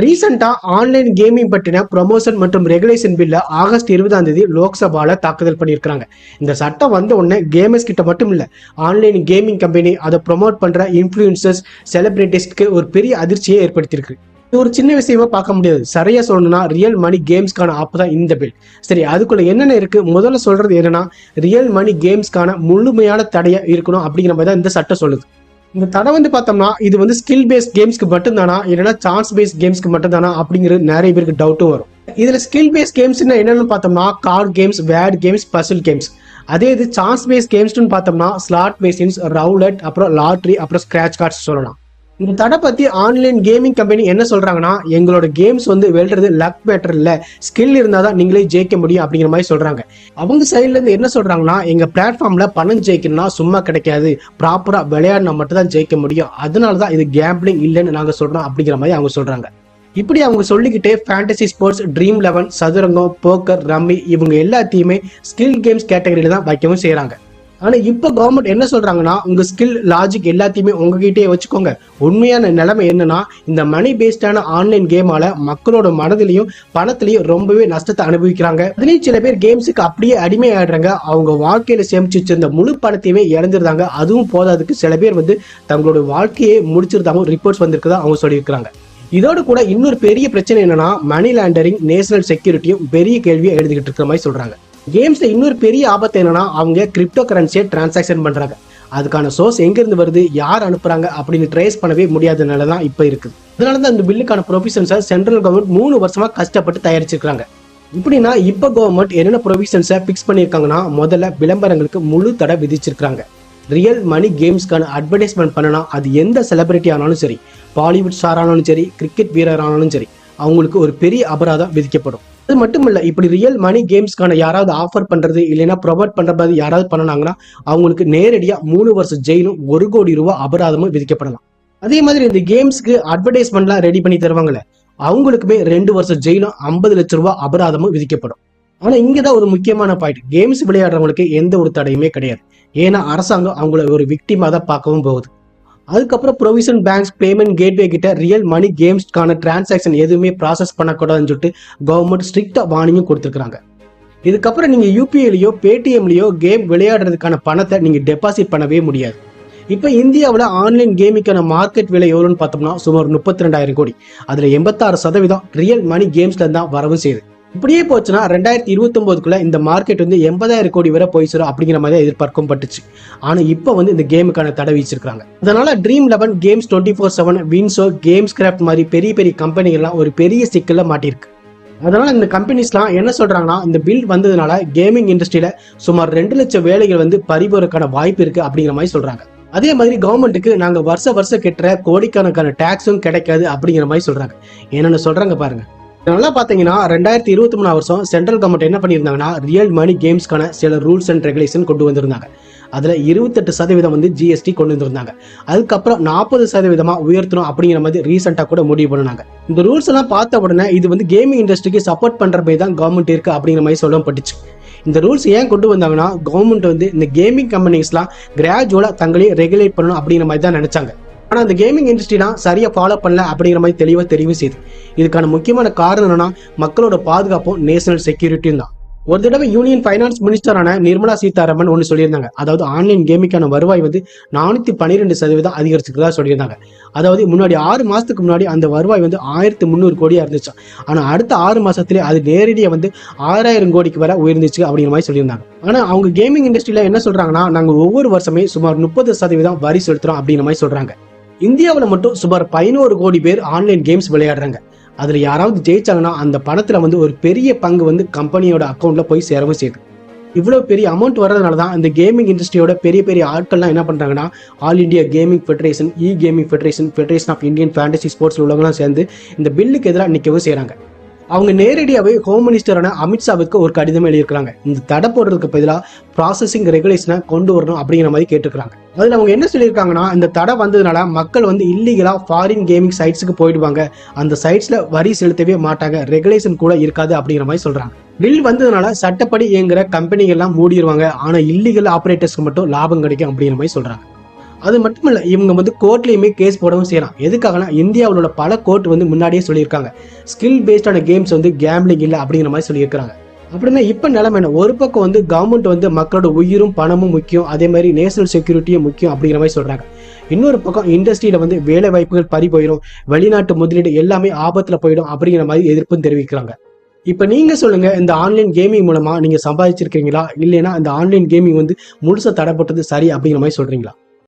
ரீசெண்டா online gaming பற்றின promotion மற்றும் ரெகுலேஷன் பில்ல ஆகஸ்ட் 20ஆம் தேதி லோக்சபால தாக்குதல் பண்ணியிருக்காங்க. இந்த சட்டம் வந்த உடனே கேமர்ஸ் கிட்ட மட்டும் இல்ல, ஆன்லைன் கேமிங் கம்பெனி அதை ப்ரொமோட் பண்ற இன்ஃபுளுசர்ஸ், செலிபிரிட்டிஸ்க்கு ஒரு பெரிய அதிர்ச்சியை ஏற்படுத்தியிருக்கு. இது ஒரு சின்ன விஷயமா பார்க்க முடியாது. சரியா சொல்லணும்னா ரியல் மணி கேம்ஸ்க்கான ஆப் தான் இந்த பில். சரி, அதுக்குள்ள என்னென்ன இருக்கு? முதல்ல சொல்றது என்னன்னா, ரியல் மணி கேம்ஸ்க்கான முழுமையான தடையா இருக்கணும் அப்படிங்கிற மாதிரி தான் இந்த சட்டம் சொல்லுது. இந்த தடை பார்த்தோம்னா இது ஸ்கில் பேஸ்ட் கேம்ஸ்க்கு மட்டும் தானா, இல்லைன்னா சான்ஸ் பேஸ்ட் கேம்ஸ்க்கு மட்டும் தானா அப்படிங்கிறது நிறைய பேருக்கு டவுட்டும் வரும். இதுல ஸ்கில் பேஸ்ட் கேம்ஸ் என்னன்னு பார்த்தோம்னா card games, word games, Basil games. அதே இது சான்ஸ் பேஸ்ட் கேம்ஸ்னு பார்த்தோம்னா ஸ்லாட் மெஷின்ஸ், ரவுலட், அப்புறம் லாட்ரி, அப்புறம் ஸ்கிராச் கார்ட்ஸ் சொல்லலாம். இந்த தடை பத்தி ஆன்லைன் கேமிங் கம்பெனி என்ன சொல்றாங்கன்னா, எங்களோட கேம்ஸ் வெல்றது லக் மேட்டர் இல்ல, ஸ்கில் இருந்தாதான் நீங்களே ஜெயிக்க முடியும் அப்படிங்கிற மாதிரி சொல்றாங்க. அவங்க சைட்ல இருந்து என்ன சொல்றாங்கன்னா, எங்க பிளாட்ஃபார்ம்ல பணம் ஜெயிக்கணும்னா சும்மா கிடைக்காது, ப்ராப்பரா விளையாடினா மட்டும் தான் ஜெயிக்க முடியும், அதனாலதான் இது கேம்பிளிங் இல்லைன்னு நாங்க சொல்றோம் அப்படிங்கிற மாதிரி அவங்க சொல்றாங்க. இப்படி அவங்க சொல்லிக்கிட்டே ஃபேண்டசி ஸ்போர்ட்ஸ், ட்ரீம் 11, சதுரங்கம், போக்கர், ரம்மி இவங்க எல்லாத்தையுமே ஸ்கில் கேம்ஸ் கேட்டகரியில தான் வைக்கவும் செய்யறாங்க. ஆனா இப்ப கவர்மெண்ட் என்ன சொல்றாங்கன்னா, உங்க ஸ்கில், லாஜிக் எல்லாத்தையுமே உங்ககிட்டயே வச்சுக்கோங்க. உண்மையான நிலைமை என்னன்னா, இந்த மணி பேஸ்டான ஆன்லைன் கேமால மக்களோட மனதிலையும் பணத்திலையும் ரொம்பவே நஷ்டத்தை அனுபவிக்கிறாங்க. அதுலயும் சில பேர் கேம்ஸுக்கு அப்படியே அடிமை ஆயிடுறாங்க. அவங்க வாழ்க்கையில சேமிச்சு வச்சிருந்த முழு பணத்தையுமே இழந்துருந்தாங்க. அதுவும் போதாதுக்கு சில பேர் தங்களோட வாழ்க்கையை முடிச்சிருந்தாங்க ரிப்போர்ட்ஸ் வந்திருக்குதா அவங்க சொல்லியிருக்கிறாங்க. இதோடு கூட இன்னொரு பெரிய பிரச்சனை என்னன்னா, மணி லாண்டரிங், நேஷனல் செக்யூரிட்டியும் பெரிய கேள்வியை எழுதிக்கிட்டு இருக்கிற மாதிரி சொல்றாங்க. கேம்ஸ்ல இன்னொரு பெரிய ஆபத்து என்னன்னா, அவங்க கிரிப்டோ கரன்சியை டிரான்சாக்ஷன் பண்றாங்க. அதுக்கான சோர்ஸ் எங்க இருந்து வருது, யார் அனுப்புறாங்க அப்படின்னு ட்ரேஸ் பண்ணவே முடியாதனால தான் இப்ப இருக்குது. அதனாலதான் இந்த பில்லுக்கான ப்ரொவிஷன்ஸை சென்ட்ரல் கவர்மெண்ட் 3 வருஷமா கஷ்டப்பட்டு தயாரிச்சிருக்காங்க. இப்படின்னா இப்ப கவர்மெண்ட் என்னென்ன ப்ரொவிஷன்ஸை பிக்ஸ் பண்ணிருக்காங்கன்னா, முதல்ல விளம்பரங்களுக்கு முழு தடை விதிச்சிருக்காங்க. ரியல் மணி கேம்ஸ்க்கான அட்வர்டைஸ்மெண்ட் பண்ணனா அது எந்த செலிபிரிட்டி ஆனாலும் சரி, பாலிவுட் ஸ்டார் ஆனாலும் சரி, கிரிக்கெட் வீரர் ஆனாலும் சரி, அவங்களுக்கு ஒரு பெரிய அபராதம் விதிக்கப்படும். அது மட்டும் இல்ல, இப்படி ரியல் மணி கேம்ஸ்க்கான யாராவது ஆஃபர் பண்றது இல்லைன்னா ப்ரொமோட் பண்றது யாராவது பண்ணனாங்கன்னா அவங்களுக்கு நேரடியா 3 வருஷம் ஜெயிலும் 1 கோடி ரூபாய் அபராதமும் விதிக்கப்படலாம். அதே மாதிரி இந்த கேம்ஸ்க்கு அட்வர்டைஸ்மெண்ட்லாம் ரெடி பண்ணி தருவாங்கல்ல, அவங்களுக்குமே 2 வருஷம் ஜெயிலும் 50 லட்சம் ரூபாய் அபராதமும் விதிக்கப்படும். ஆனா இங்கதான் ஒரு முக்கியமான பாயிண்ட், கேம்ஸ் விளையாடுறவங்களுக்கு எந்த ஒரு தடையுமே கிடையாது. ஏன்னா அரசாங்கம் அவங்கள ஒரு விக்டிமா தான் பார்க்கவும் போகுது. அதுக்கப்புறம் ப்ரொவிஷன் பேங்க்ஸ், பேமெண்ட் கேட்வே கிட்ட ரியல் மணி கேம்ஸ்க்கான டிரான்சாக்ஷன் எதுவுமே ப்ராசஸ் பண்ணக்கூடாதுன்னு சொல்லிட்டு கவர்மெண்ட் ஸ்ட்ரிக்டா வார்னிங்கும் கொடுத்துருக்காங்க. இதுக்கப்புறம் நீங்க யூபிஐலயோ பேடிஎம்லயோ கேம் விளையாடுறதுக்கான பணத்தை நீங்க டெபாசிட் பண்ணவே முடியாது. இப்ப இந்தியாவில் ஆன்லைன் கேமிங்கான மார்க்கெட் விலை எவ்வளோன்னு பார்த்தோம்னா சுமார் 32,000 கோடி. அதுல 86% ரியல் மணி கேம்ஸ்ல தான் வரவும் செய்யுது. இப்படியே போச்சுன்னா 2029க்குள்ள இந்த மார்க்கெட் 80,000 கோடி வரை போய் சேரும் அப்படிங்கிற மாதிரி எதிர்பார்க்கும் பட்டுச்சு. ஆனா இப்ப இந்த கேமுக்கான தடை விதிச்சிருக்காங்க. அதனால dream 11 games, 24/7, Winzo, games craft மாதிரி பெரிய பெரிய கம்பெனிகள்லாம் ஒரு பெரிய சிக்கல்ல மாட்டிருக்கு. அதனால இந்த கம்பெனிஸ்லாம் என்ன சொல்றாங்கன்னா, இந்த பில் வந்ததுனால கேமிங் இண்டஸ்ட்ரியில சுமார் 2 லட்சம் வேலைகள் பறிபோறதுக்கான வாய்ப்பு இருக்கு அப்படிங்கிற மாதிரி சொல்றாங்க. அதே மாதிரி கவர்மெண்ட்டுக்கு நாங்க வருஷம் கெட்டுற கோடிக்கணக்கான டாக்ஸும் கிடைக்காது அப்படிங்கிற மாதிரி சொல்றாங்க. என்னென்ன சொல்றாங்க பாருங்க. நல்லா பாத்தீங்கன்னா 2023 வருஷம் சென்ட்ரல் கவர்மெண்ட் என்ன பண்ணியிருந்தாங்கன்னா, ரியல் மணி கேம்ஸ்க்கான சில ரூல்ஸ் அண்ட் ரெகுலேஷன் கொண்டு வந்திருந்தாங்க. அதுல 28% ஜிஎஸ்டி கொண்டு வந்திருந்தாங்க. அதுக்கப்புறம் 40% உயர்த்தணும் அப்படிங்கிற மாதிரி ரீசெண்டா கூட முடிவு பண்ணாங்க. இந்த ரூல்ஸ் எல்லாம் பார்த்த உடனே இது கேமிங் இண்டஸ்ட்ரிக்கு சப்போர்ட் பண்ற மாதிரி தான் கவர்மெண்ட் இருக்கு அப்படிங்கிற மாதிரி சொல்லப்பட்டுச்சு. இந்த ரூல்ஸ் ஏன் கொண்டு வந்தாங்கன்னா, கவர்மெண்ட் இந்த கேமிங் கம்பெனிஸ்லாம் கிராஜுவலா தங்களையும் ரெகுலேட் பண்ணணும் அப்படிங்கிற மாதிரி தான் நினைச்சாங்க. ஆனா அந்த கேமிங் இண்டஸ்ட்ரிலாம் சரியா ஃபாலோ பண்ணல அப்படிங்கிற மாதிரி தெளிவா தெரிவு செய்யுது. இதுக்கான முக்கியமான காரணம் என்னன்னா, மக்களோட பாதுகாப்பும் நேஷனல் செக்யூரிட்டியும் தான். ஒரு தடவை யூனியன் ஃபைனான்ஸ் மினிஸ்டரான நிர்மலா சீதாராமன் ஒன்று சொல்லியிருந்தாங்க. அதாவது ஆன்லைன் கேமிங்கான வருவாய் 412% அதிகரிச்சிருக்கிறதா சொல்லியிருந்தாங்க. அதாவது முன்னாடி 6 மாசத்துக்கு முன்னாடி அந்த வருவாய் 1300 கோடியா இருந்துச்சு. ஆனா அடுத்த 6 மாசத்துல அது நேரடியா 6000 கோடிக்கு வரை உயர்ந்துச்சு அப்படிங்கிற மாதிரி சொல்லியிருந்தாங்க. ஆனா அவங்க கேமிங் இண்டஸ்ட்ரியில என்ன சொல்றாங்கன்னா, நாங்க ஒவ்வொரு வருஷமே சுமார் 30% வரி செலுத்துறோம் அப்படிங்கிற மாதிரி சொல்றாங்க. இந்தியாவில் மட்டும் சுமார் 11 கோடி பேர் ஆன்லைன் கேம்ஸ் விளையாடுறாங்க. அதுல யாராவது ஜெயிச்சாங்கன்னா அந்த பணத்துல ஒரு பெரிய பங்கு கம்பெனியோட அக்கௌண்ட்ல போய் சேரவும் செய்யுது. இவ்வளவு பெரிய அமௌண்ட் வர்றதுனாலதான் இந்த கேமிங் இண்டஸ்ட்ரியோட பெரிய பெரிய ஆட்கள்லாம் என்ன பண்றாங்கன்னா, all India gaming federation, E gaming federation, federation of Indian fantasy sports உள்ளவங்களாம் சேர்ந்து இந்த பில்லுக்கு எதிராக நிற்கவும் செய்யறாங்க. அவங்க நேரடியாவே ஹோம் மினிஸ்டரான அமித்ஷாவுக்கு ஒரு கடிதம் எழுதியிருக்காங்க. இந்த தடை போடுறதுக்கு பதிலாக ப்ராசஸிங் ரெகுலேஷனை கொண்டு வரணும் அப்படிங்கிற மாதிரி கேட்டிருக்காங்க. அதுல அவங்க என்ன சொல்லியிருக்காங்கன்னா, இந்த தடை வந்ததுனால மக்கள் இல்லீகலா ஃபாரின் கேமிங் சைட்ஸுக்கு போயிடுவாங்க, அந்த சைட்ஸ்ல வரி செலுத்தவே மாட்டாங்க, ரெகுலேஷன் கூட இருக்காது அப்படிங்கிற மாதிரி சொல்றாங்க. பில் வந்ததுனால சட்டப்படி இயங்குற கம்பெனிகள் எல்லாம் மூடிடுவாங்க, ஆனா இல்லீகல் ஆபரேட்டர்ஸ்க்கு மட்டும் லாபம் கிடைக்கும் அப்படிங்கிற மாதிரி சொல்றாங்க. அது மட்டும் இல்ல, இவங்க வந்து கோர்ட்லயுமே கேஸ் போடவும் செய்யலாம். எதுக்காகனா இந்தியாவில் உள்ள பல கோர்ட் வந்து முன்னாடியே சொல்லியிருக்காங்க, ஸ்கில் பேஸ்டான கேம்ஸ் வந்து கேம்பிளிங் இல்லை அப்படிங்கிற மாதிரி சொல்லியிருக்காங்க. அப்படின்னா இப்ப நிலைமை என்ன? ஒரு பக்கம் வந்து கவர்மெண்ட் வந்து மக்களோட உயிரும் பணமும் முக்கியம், அதே மாதிரி நேஷனல் செக்யூரிட்டியும் முக்கியம் அப்படிங்கிற மாதிரி சொல்றாங்க. இன்னொரு பக்கம் இண்டஸ்ட்ரியில வந்து வேலை வாய்ப்புகள் பறி போயிடும், வெளிநாட்டு முதலீடு எல்லாமே ஆபத்துல போயிடும் அப்படிங்கிற மாதிரி எதிர்ப்பும் தெரிவிக்கிறாங்க. இப்ப நீங்க சொல்லுங்க, இந்த ஆன்லைன் கேமிங் மூலமா நீங்க சம்பாதிச்சிருக்கீங்களா, இல்லைன்னா இந்த ஆன்லைன் கேமிங் வந்து முழுசா தடைப்பட்டது சரி அப்படிங்கிற மாதிரி சொல்றீங்களா?